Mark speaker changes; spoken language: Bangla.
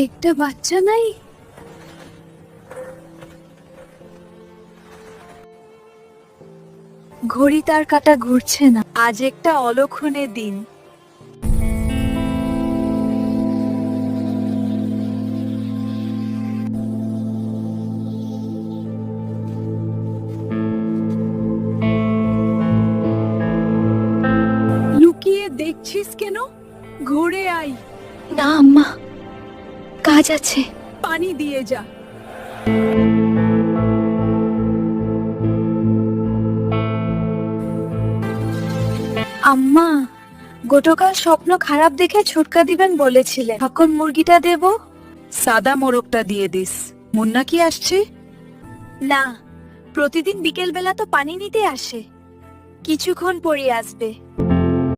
Speaker 1: একটা বাচ্চা নাই। ঘড়ি তার কাঁটা ঘুরছে না। আজ একটা অলক্ষণে দিন। লুকিয়ে দেখছিস কেন? ঘুরে আয়।
Speaker 2: না আম্মা, কাজ আছে।
Speaker 1: পানি দিয়ে যা। আম্মা, গতকাল স্বপ্ন খারাপ দেখে ছুটকা দিবেন বলেছিলেন, এখন মুরগিটা দেব?
Speaker 3: সাদা মোরগটা দিয়ে দিস। মুন্না কি আসছে?
Speaker 1: না, প্রতিদিন বিকেল বেলা তো পানি নিতে আসে, কিছুক্ষণ পরে আসবে।